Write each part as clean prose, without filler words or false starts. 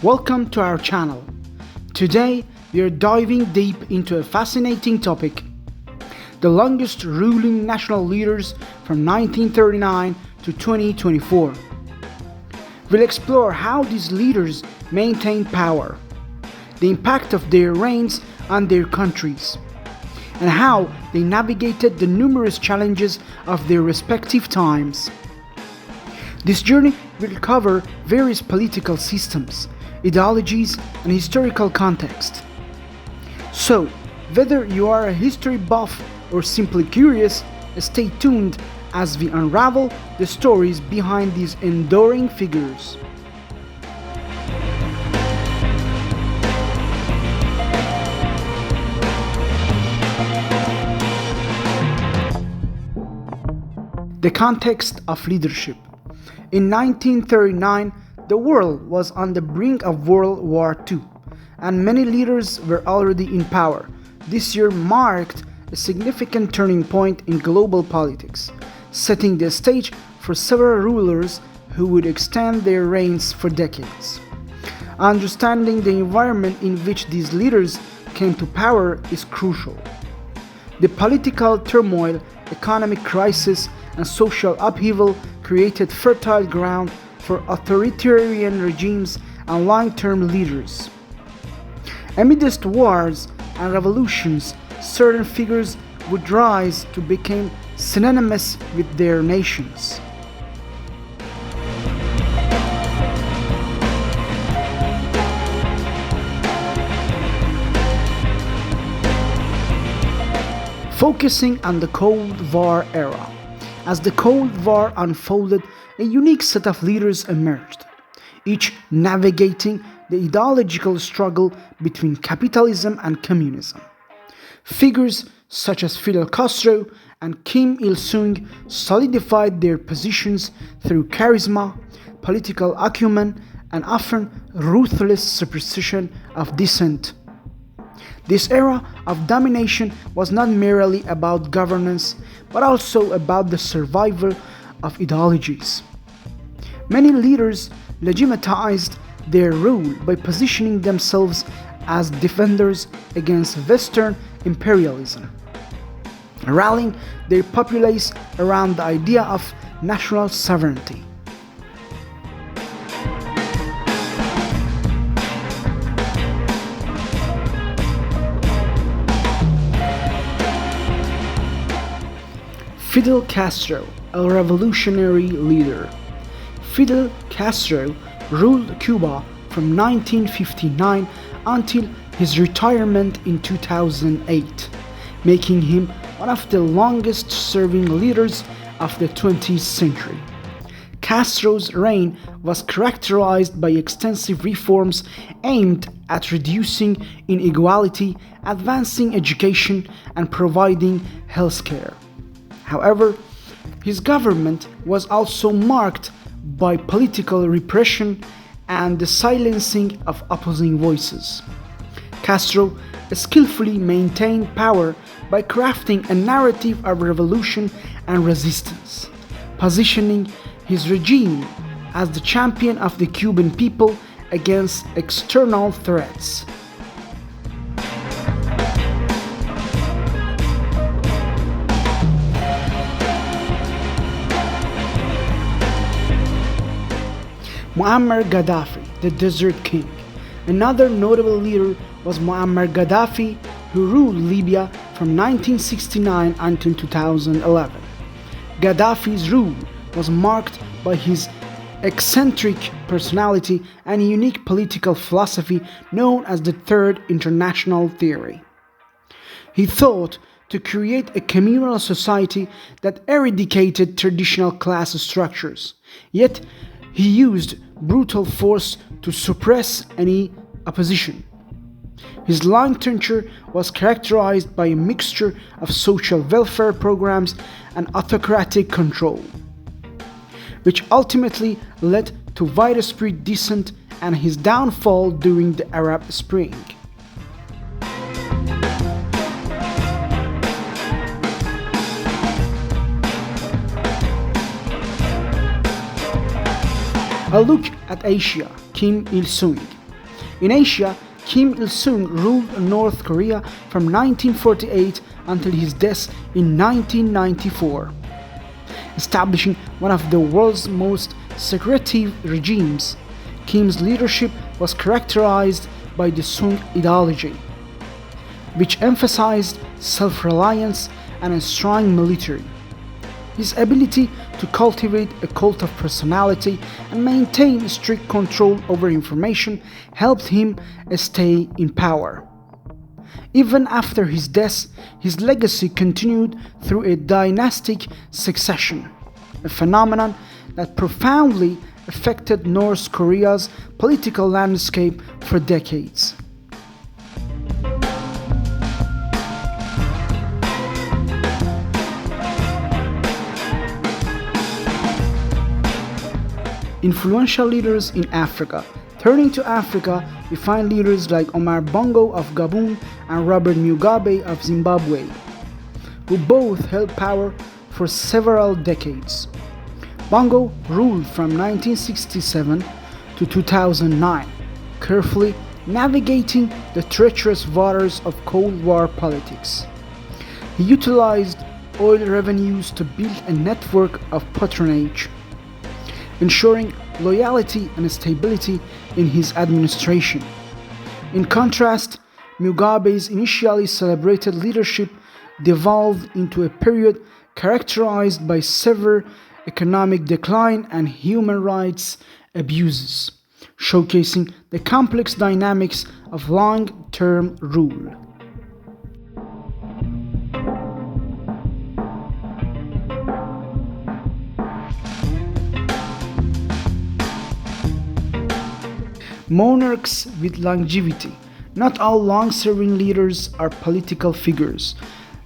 Welcome to our channel. Today we are diving deep into a fascinating topic: the longest ruling national leaders from 1939 to 2024. We'll explore how these leaders maintained power, the impact of their reigns on their countries, and how they navigated the numerous challenges of their respective times. This journey will cover various political systems, ideologies, and historical context. So, whether you are a history buff or simply curious, stay tuned as we unravel the stories behind these enduring figures. The context of leadership. In 1939, the world was on the brink of World War II, and many leaders were already in power. This year marked a significant turning point in global politics, setting the stage for several rulers who would extend their reigns for decades. Understanding the environment in which these leaders came to power is crucial. The political turmoil, economic crisis, and social upheaval created fertile ground for authoritarian regimes and long-term leaders. Amidst wars and revolutions, certain figures would rise to become synonymous with their nations. Focusing on the Cold War era. As the Cold War unfolded, a unique set of leaders emerged, each navigating the ideological struggle between capitalism and communism. Figures such as Fidel Castro and Kim Il-sung solidified their positions through charisma, political acumen, and often ruthless suppression of dissent. This era of domination was not merely about governance, but also about the survival of ideologies. Many leaders legitimized their rule by positioning themselves as defenders against Western imperialism, rallying their populace around the idea of national sovereignty. Fidel Castro, a revolutionary leader. Fidel Castro ruled Cuba from 1959 until his retirement in 2008, making him one of the longest-serving leaders of the 20th century. Castro's reign was characterized by extensive reforms aimed at reducing inequality, advancing education, and providing healthcare. However, his government was also marked by political repression and the silencing of opposing voices. Castro skillfully maintained power by crafting a narrative of revolution and resistance, positioning his regime as the champion of the Cuban people against external threats. Muammar Gaddafi, the Desert King. Another notable leader was Muammar Gaddafi, who ruled Libya from 1969 until 2011. Gaddafi's rule was marked by his eccentric personality and a unique political philosophy known as the Third International Theory. He thought to create a communal society that eradicated traditional class structures, yet he used brutal force to suppress any opposition. His long tenure was characterized by a mixture of social welfare programs and autocratic control, which ultimately led to widespread dissent and his downfall during the Arab Spring. A look at Asia, Kim Il-sung. In Asia, Kim Il-sung ruled North Korea from 1948 until his death in 1994, establishing one of the world's most secretive regimes. Kim's leadership was characterized by the Sung ideology, which emphasized self-reliance and a strong military. His ability to cultivate a cult of personality and maintain strict control over information helped him stay in power. Even after his death, his legacy continued through a dynastic succession, a phenomenon that profoundly affected North Korea's political landscape for decades. Influential leaders in Africa. Turning to Africa, we find leaders like Omar Bongo of Gabon and Robert Mugabe of Zimbabwe, who both held power for several decades. Bongo ruled from 1967 to 2009, carefully navigating the treacherous waters of Cold War politics. He utilized oil revenues to build a network of patronage, ensuring loyalty and stability in his administration. In contrast, Mugabe's initially celebrated leadership devolved into a period characterized by severe economic decline and human rights abuses, showcasing the complex dynamics of long-term rule. Monarchs with longevity. Not all long-serving leaders are political figures.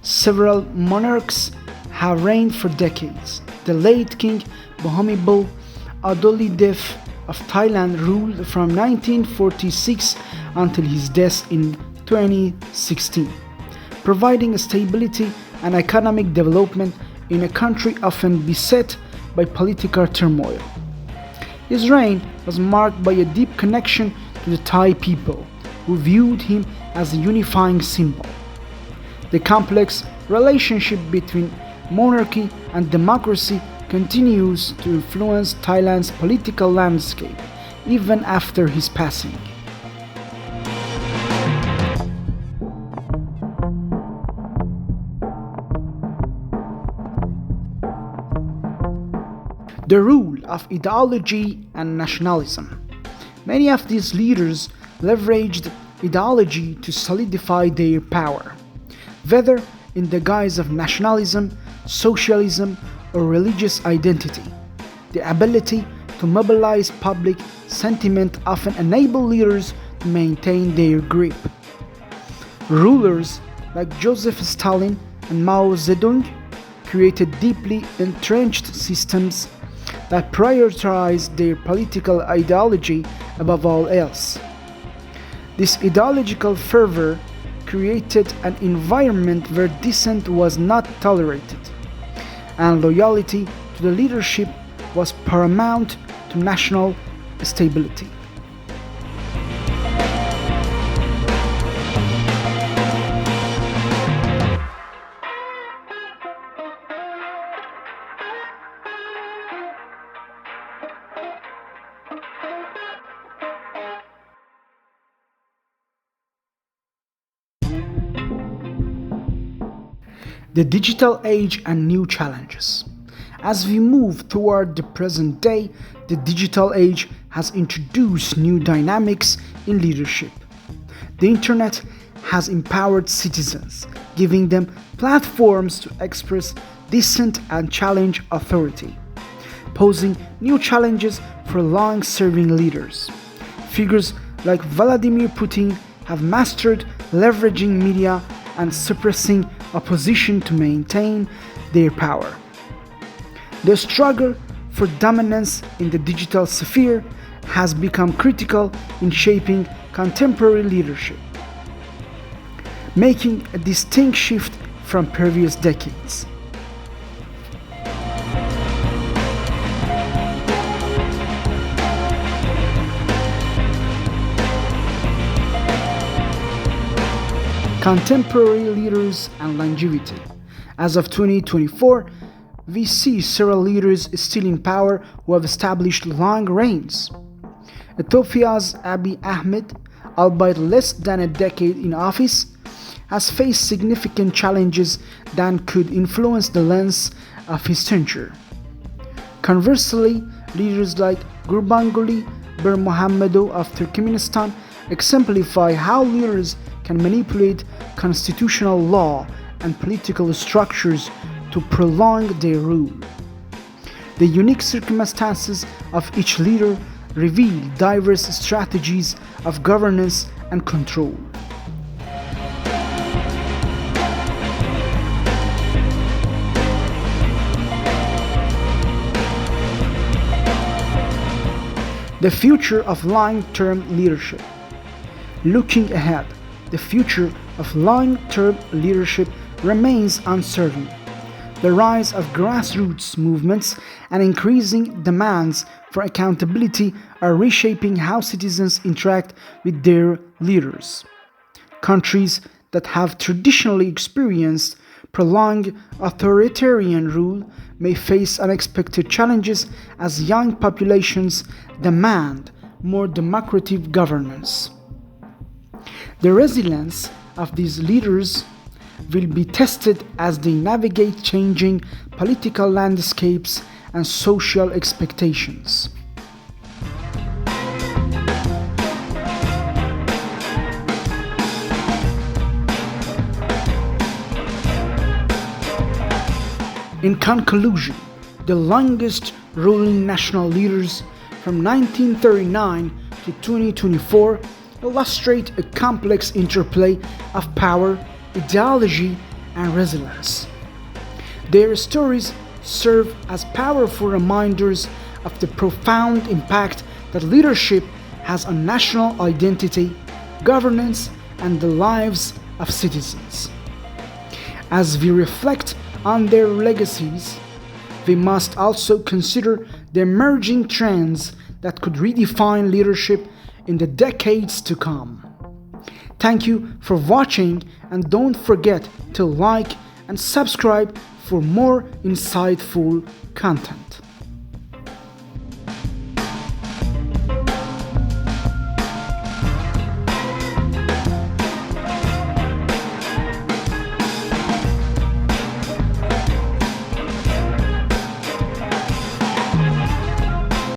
Several monarchs have reigned for decades. The late King Bhumibol Adulyadej of Thailand ruled from 1946 until his death in 2016, providing stability and economic development in a country often beset by political turmoil. His reign was marked by a deep connection to the Thai people, who viewed him as a unifying symbol. The complex relationship between monarchy and democracy continues to influence Thailand's political landscape even after his passing. The rule of ideology and nationalism. Many of these leaders leveraged ideology to solidify their power, whether in the guise of nationalism, socialism, or religious identity. The ability to mobilize public sentiment often enabled leaders to maintain their grip. Rulers like Joseph Stalin and Mao Zedong created deeply entrenched systems that prioritized their political ideology above all else. This ideological fervor created an environment where dissent was not tolerated, and loyalty to the leadership was paramount to national stability. The digital age and new challenges. As we move toward the present day, the digital age has introduced new dynamics in leadership. The internet has empowered citizens, giving them platforms to express dissent and challenge authority, posing new challenges for long-serving leaders. Figures like Vladimir Putin have mastered leveraging media and suppressing opposition to maintain their power. The struggle for dominance in the digital sphere has become critical in shaping contemporary leadership, making a distinct shift from previous decades. Contemporary leaders and longevity. As of 2024, we see several leaders still in power who have established long reigns. Ethiopia's Abiy Ahmed, albeit less than a decade in office, has faced significant challenges that could influence the length of his tenure. Conversely, leaders like Gurbanguly Bermohamedow of Turkmenistan exemplify how leaders can manipulate constitutional law and political structures to prolong their rule. The unique circumstances of each leader reveal diverse strategies of governance and control. The future of long-term leadership. Looking ahead, the future of long-term leadership remains uncertain. The rise of grassroots movements and increasing demands for accountability are reshaping how citizens interact with their leaders. Countries that have traditionally experienced prolonged authoritarian rule may face unexpected challenges as young populations demand more democratic governance. The resilience of these leaders will be tested as they navigate changing political landscapes and social expectations. In conclusion, the longest ruling national leaders from 1939 to 2024 illustrate a complex interplay of power, ideology, and resilience. Their stories serve as powerful reminders of the profound impact that leadership has on national identity, governance, and the lives of citizens. As we reflect on their legacies, we must also consider the emerging trends that could redefine leadership in the decades to come. Thank you for watching, and don't forget to like and subscribe for more insightful content.